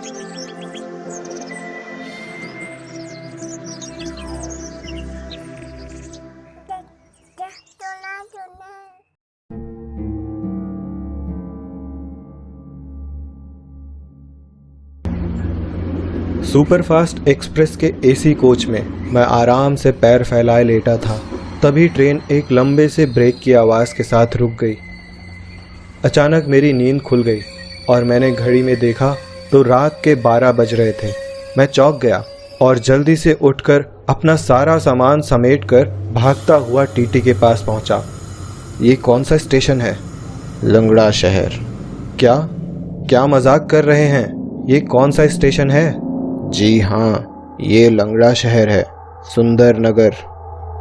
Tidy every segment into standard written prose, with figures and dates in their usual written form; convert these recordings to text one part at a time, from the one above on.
Superfast express के AC coach में मैं आराम से पैर फैलाए लेटा था। तभी ट्रेन एक लंबे से ब्रेक की आवाज़ के साथ रुक गई। अचानक मेरी नींद खुल गई और मैंने घड़ी में देखा तो रात के 12 बज रहे थे। मैं चौंक गया और जल्दी से उठकर अपना सारा सामान समेटकर भागता हुआ टीटी के पास पहुंचा। ये कौन सा स्टेशन है? लंगड़ा शहर। क्या मजाक कर रहे हैं? ये कौन सा स्टेशन है? जी हाँ, ये लंगड़ा शहर है, सुंदर नगर।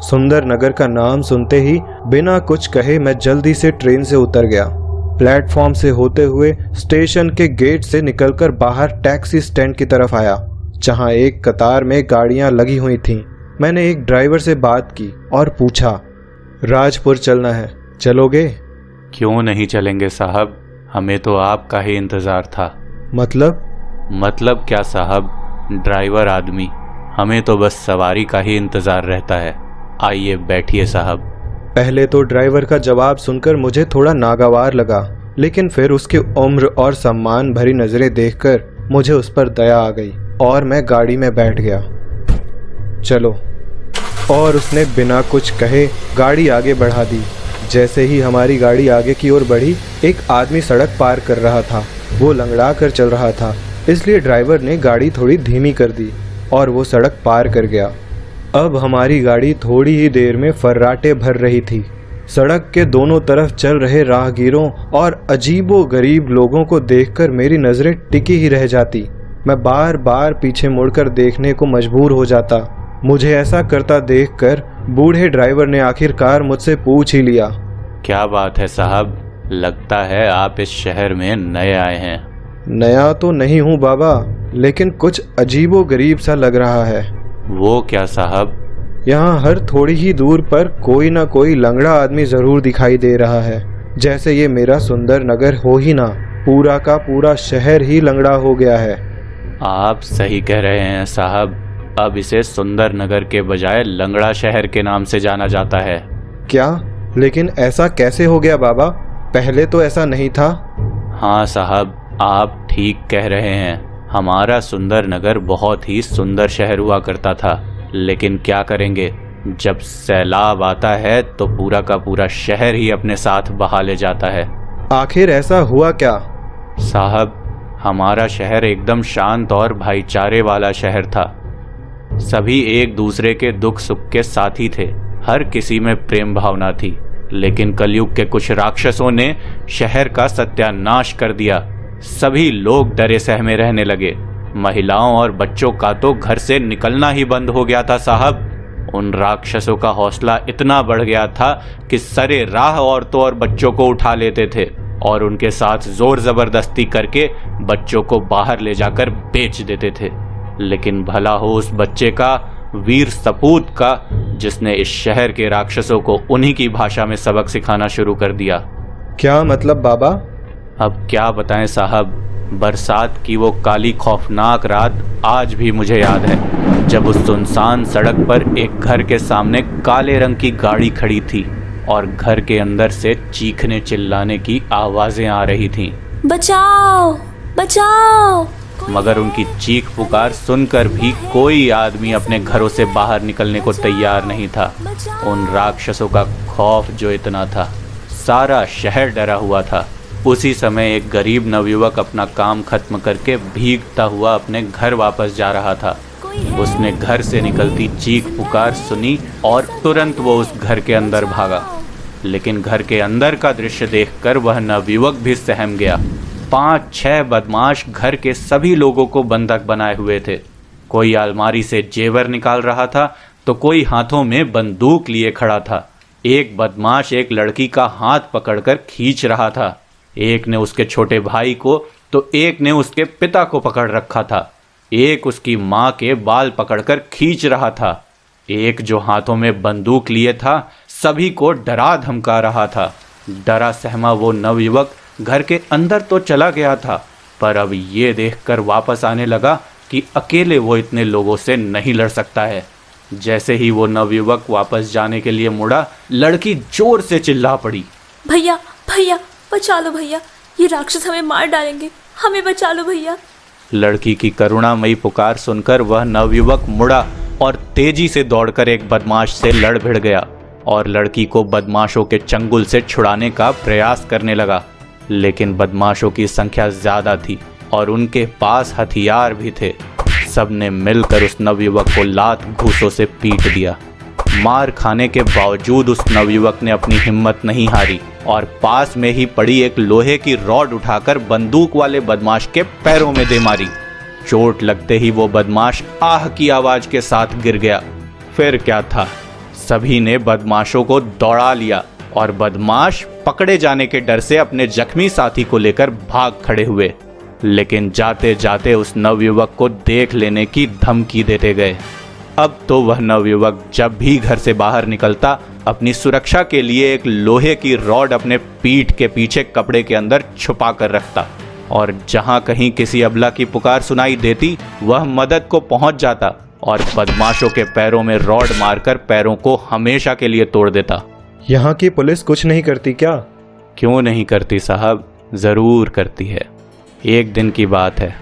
सुंदर नगर का नाम सुनते ही बिना कुछ कहे मैं जल्दी से ट्रेन से उतर गया। प्लेटफॉर्म से होते हुए स्टेशन के गेट से निकलकर बाहर टैक्सी स्टैंड की तरफ आया, जहां एक कतार में गाड़ियां लगी हुई थीं। मैंने एक ड्राइवर से बात की और पूछा, राजपुर चलना है, चलोगे? क्यों नहीं चलेंगे साहब, हमें तो आपका ही इंतज़ार था। मतलब क्या साहब, ड्राइवर आदमी, हमें तो बस सवारी का ही इंतज़ार रहता है। आइए बैठिए साहब। पहले तो ड्राइवर का जवाब सुनकर मुझे थोड़ा नागवार लगा, लेकिन फिर उसकी उम्र और सम्मान भरी नज़रें देखकर मुझे उस पर दया आ गई और मैं गाड़ी में बैठ गया। चलो, और उसने बिना कुछ कहे गाड़ी आगे बढ़ा दी। जैसे ही हमारी गाड़ी आगे की ओर बढ़ी, एक आदमी सड़क पार कर रहा था। वो लंगड़ा कर चल रहा था, इसलिए ड्राइवर ने गाड़ी थोड़ी धीमी कर दी और वो सड़क पार कर गया। अब हमारी गाड़ी थोड़ी ही देर में फर्राटे भर रही थी। सड़क के दोनों तरफ चल रहे राहगीरों और अजीबो गरीब लोगों को देखकर मेरी नज़रें टिकी ही रह जाती। मैं बार बार पीछे मुड़कर देखने को मजबूर हो जाता। मुझे ऐसा करता देखकर बूढ़े ड्राइवर ने आखिरकार मुझसे पूछ ही लिया, क्या बात है साहब, लगता है आप इस शहर में नए आए हैं। नया तो नहीं हूँ बाबा, लेकिन कुछ अजीबो गरीब सा लग रहा है। वो क्या साहब? यहाँ हर थोड़ी ही दूर पर कोई ना कोई लंगड़ा आदमी ज़रूर दिखाई दे रहा है। जैसे ये मेरा सुंदर नगर हो ही ना, पूरा का पूरा शहर ही लंगड़ा हो गया है। आप सही कह रहे हैं साहब, अब इसे सुंदर नगर के बजाय लंगड़ा शहर के नाम से जाना जाता है। क्या? लेकिन ऐसा कैसे हो गया बाबा? पहले तो ऐसा नहीं था। हाँ साहब, आप ठीक कह रहे हैं। हमारा सुंदर नगर बहुत ही सुंदर शहर हुआ करता था, लेकिन क्या करेंगे, जब सैलाब आता है तो पूरा का पूरा शहर ही अपने साथ बहा ले जाता है। आखिर ऐसा हुआ क्या? साहब, हमारा शहर एकदम शांत और भाईचारे वाला शहर था। सभी एक दूसरे के दुख सुख के साथी थे, हर किसी में प्रेम भावना थी। लेकिन कलयुग के कुछ राक्षसों ने शहर का सत्यानाश कर दिया। सभी लोग डरे सहमे रहने लगे। महिलाओं और बच्चों का तो घर से निकलना ही बंद हो गया था साहब। उन राक्षसों का हौसला इतना बढ़ गया था कि सरे राह औरतों और बच्चों को उठा लेते थे और उनके साथ जोर जबरदस्ती करके बच्चों को बाहर ले जाकर बेच देते थे। लेकिन भला हो उस बच्चे का, वीर सपूत का, जिसने इस शहर के राक्षसों को उन्हीं की भाषा में सबक सिखाना शुरू कर दिया। क्या मतलब बाबा? अब क्या बताएं साहब, बरसात की वो काली खौफनाक रात आज भी मुझे याद है, जब उस सुनसान सड़क पर एक घर के सामने काले रंग की गाड़ी खड़ी थी और घर के अंदर से चीखने चिल्लाने की आवाजें आ रही थीं। बचाओ बचाओ! मगर उनकी चीख पुकार सुनकर भी कोई आदमी अपने घरों से बाहर निकलने को तैयार नहीं था। उन राक्षसों का खौफ जो इतना था, सारा शहर डरा हुआ था। उसी समय एक गरीब नवयुवक अपना काम खत्म करके भीगता हुआ अपने घर वापस जा रहा था। उसने घर से निकलती चीख पुकार सुनी और तुरंत वो उस घर के अंदर भागा। लेकिन घर के अंदर का दृश्य देखकर वह नवयुवक भी सहम गया। 5-6 बदमाश घर के सभी लोगों को बंधक बनाए हुए थे। कोई अलमारी से जेवर निकाल रहा था तो कोई हाथों में बंदूक लिए खड़ा था। एक बदमाश एक लड़की का हाथ पकड़कर खींच रहा था। एक ने उसके छोटे भाई को तो एक ने उसके पिता को पकड़ रखा था। एक उसकी माँ के बाल पकड़कर खींच रहा था। एक जो हाथों में बंदूक लिए था सभी को डरा धमका रहा था। डरा सहमा वो नवयुवक घर के अंदर तो चला गया था, पर अब ये देखकर वापस आने लगा कि अकेले वो इतने लोगों से नहीं लड़ सकता है। जैसे ही वो नवयुवक वापस जाने के लिए मुड़ा, लड़की जोर से चिल्ला पड़ी, भैया भैया बचा लो भैया, ये राक्षस हमें मार डालेंगे, हमें बचा लो भैया। लड़की की करुणामयी पुकार सुनकर वह नवयुवक मुड़ा और तेजी से दौड़कर एक बदमाश से लड़ भिड़ गया और लड़की को बदमाशों के चंगुल से छुड़ाने का प्रयास करने लगा। लेकिन बदमाशों की संख्या ज्यादा थी और उनके पास हथियार भी थे। सबने मिलकर उस नवयुवक को लात घूंसों से पीट दिया। मार खाने के बावजूद उस नवयुवक ने अपनी हिम्मत नहीं हारी और पास में ही पड़ी एक लोहे की रॉड उठाकर बंदूक वाले बदमाश के पैरों में दे मारी। चोट लगते ही वो बदमाश आह की आवाज के साथ गिर गया। फिर क्या था, सभी ने बदमाशों को दौड़ा लिया और बदमाश पकड़े जाने के डर से अपने जख्मी साथी को लेकर भाग खड़े हुए। लेकिन जाते जाते उस नवयुवक को देख लेने की धमकी देते गए। अब तो वह नवयुवक जब भी घर से बाहर निकलता अपनी सुरक्षा के लिए एक लोहे की रॉड अपने पीठ के पीछे कपड़े के अंदर छुपा कर रखता और जहां कहीं किसी अबला की पुकार सुनाई देती वह मदद को पहुंच जाता और बदमाशों के पैरों में रॉड मारकर पैरों को हमेशा के लिए तोड़ देता। यहाँ की पुलिस कुछ नहीं करती क्या? क्यों नहीं करती साहब, जरूर करती है। एक दिन की बात है,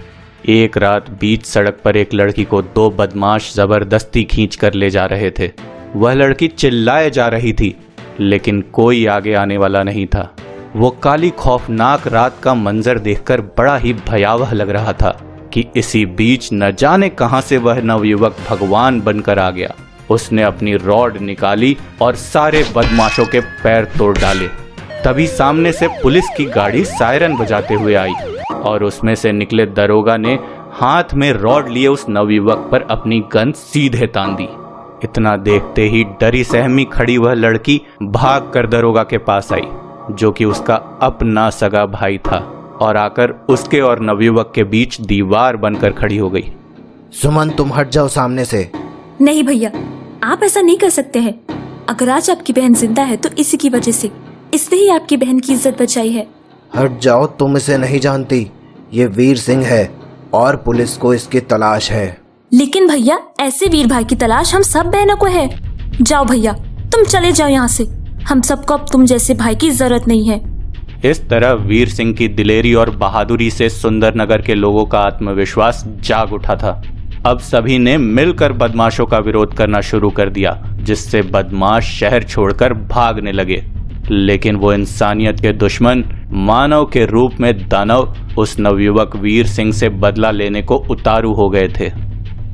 एक रात बीच सड़क पर एक लड़की को दो बदमाश जबरदस्ती खींच कर ले जा रहे थे। वह लड़की चिल्लाए जा रही थी लेकिन कोई आगे आने वाला नहीं था। वो काली खौफनाक रात का मंजर देखकर बड़ा ही भयावह लग रहा था कि इसी बीच न जाने कहां से वह नवयुवक भगवान बनकर आ गया। उसने अपनी रॉड निकाली और सारे बदमाशों के पैर तोड़ डाले। तभी सामने से पुलिस की गाड़ी सायरन बजाते हुए आई और उसमें से निकले दरोगा ने हाथ में रॉड लिए उस नवयुवक पर अपनी गन सीधे तान दी। इतना देखते ही डरी सहमी खड़ी वह लड़की भागकर दरोगा के पास आई, जो कि उसका अपना सगा भाई था, और आकर उसके और नवयुवक के बीच दीवार बनकर खड़ी हो गई। सुमन, तुम हट जाओ सामने से। नहीं भैया, आप ऐसा नहीं कर सकते हैं। अगर आज आपकी बहन जिंदा है तो इसी की वजह से, इसने ही आपकी बहन की इज्जत बचाई है। हट जाओ, तुम इसे नहीं जानती। ये वीर सिंह है और पुलिस को इसकी तलाश है। लेकिन भैया, ऐसे वीर भाई की तलाश हम सब बहनों को है। जाओ भैया, तुम चले जाओ यहाँ से। हम सबको अब तुम जैसे भाई की जरूरत नहीं है। इस तरह वीर सिंह की दिलेरी और बहादुरी से सुंदरनगर के लोगों का आत्मविश्वास जाग उठा था। अब सभी ने मिलकर बदमाशों का विरोध करना शुरू कर दिया, जिससे बदमाश शहर छोड़कर भागने लगे। लेकिन वो इंसानियत के दुश्मन मानव के रूप में दानव उस नवयुवक वीर सिंह से बदला लेने को उतारू हो गए थे।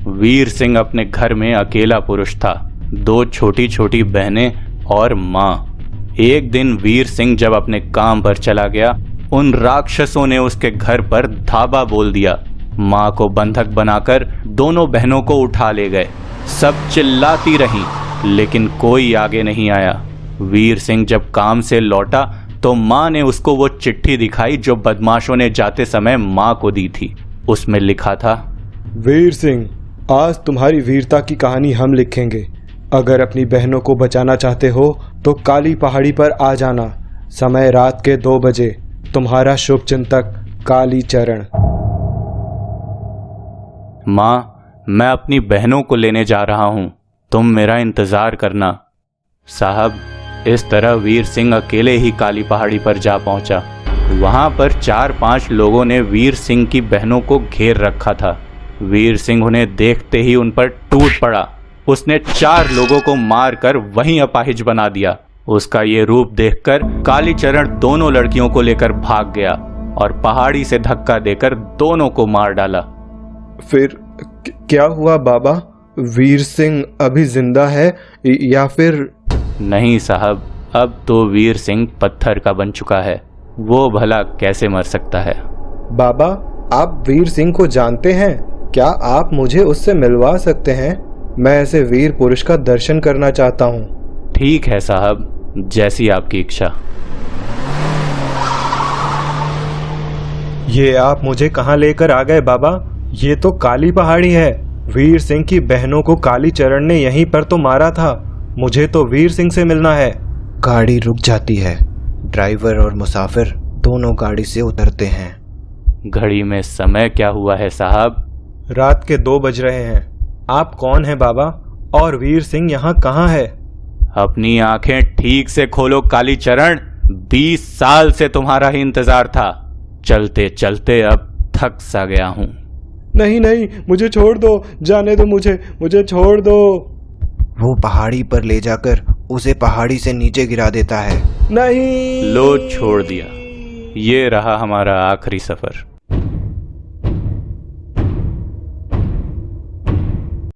वीर सिंह अपने घर में अकेला पुरुष था, दो छोटी छोटी बहनें और माँ। एक दिन वीर सिंह जब अपने काम पर चला गया, उन राक्षसों ने उसके घर पर धाबा बोल दिया। माँ को बंधक बनाकर दोनों बहनों को उठा ले गए। सब चिल्लाती रहीं, लेकिन कोई आगे नहीं आया। वीर सिंह जब काम से लौटा तो माँ ने उसको वो चिट्ठी दिखाई जो बदमाशों ने जाते समय माँ को दी थी। उसमें लिखा था, वीर सिंह, आज तुम्हारी वीरता की कहानी हम लिखेंगे। अगर अपनी बहनों को बचाना चाहते हो तो काली पहाड़ी पर आ जाना। समय रात के 2 बजे। तुम्हारा शुभ चिंतक काली चरण। माँ, मैं अपनी बहनों को लेने जा रहा हूँ, तुम मेरा इंतज़ार करना। साहब, इस तरह वीर सिंह अकेले ही काली पहाड़ी पर जा पहुंचा। वहां पर 4-5 लोगों ने वीर सिंह की बहनों को घेर रखा था। वीर सिंह उन्हें देखते ही उन पर टूट पड़ा। उसने 4 लोगों को मारकर वहीं अपाहिज बना दिया। उसका ये रूप देखकर कालीचरण दोनों लड़कियों को लेकर भाग गया और पहाड़ी से धक्का देकर दोनों को मार डाला। फिर क्या हुआ बाबा? वीर सिंह अभी जिंदा है या फिर? नहीं साहब, अब तो वीर सिंह पत्थर का बन चुका है। वो भला कैसे मर सकता है? बाबा, आप वीर सिंह को जानते हैं? क्या आप मुझे उससे मिलवा सकते हैं? मैं ऐसे वीर पुरुष का दर्शन करना चाहता हूँ। ठीक है साहब, जैसी आपकी इच्छा। ये आप मुझे कहाँ लेकर आ गए बाबा? ये तो काली पहाड़ी है। वीर सिंह की बहनों को कालीचरण ने यहीं पर तो मारा था। मुझे तो वीर सिंह से मिलना है। गाड़ी रुक जाती है। ड्राइवर और मुसाफिर दोनों गाड़ी से उतरते हैं। घड़ी में समय क्या हुआ है साहब? रात के 2 बज रहे हैं। आप कौन हैं बाबा, और वीर सिंह यहाँ कहाँ है? अपनी आंखें ठीक से खोलो कालीचरण, 20 साल से तुम्हारा ही इंतजार था। चलते चलते अब थक सा गया हूं। नहीं नहीं, मुझे छोड़ दो, जाने दो, मुझे छोड़ दो। वो पहाड़ी पर ले जाकर उसे पहाड़ी से नीचे गिरा देता है। नहीं। लो छोड़ दिया। ये रहा हमारा आखिरी सफर।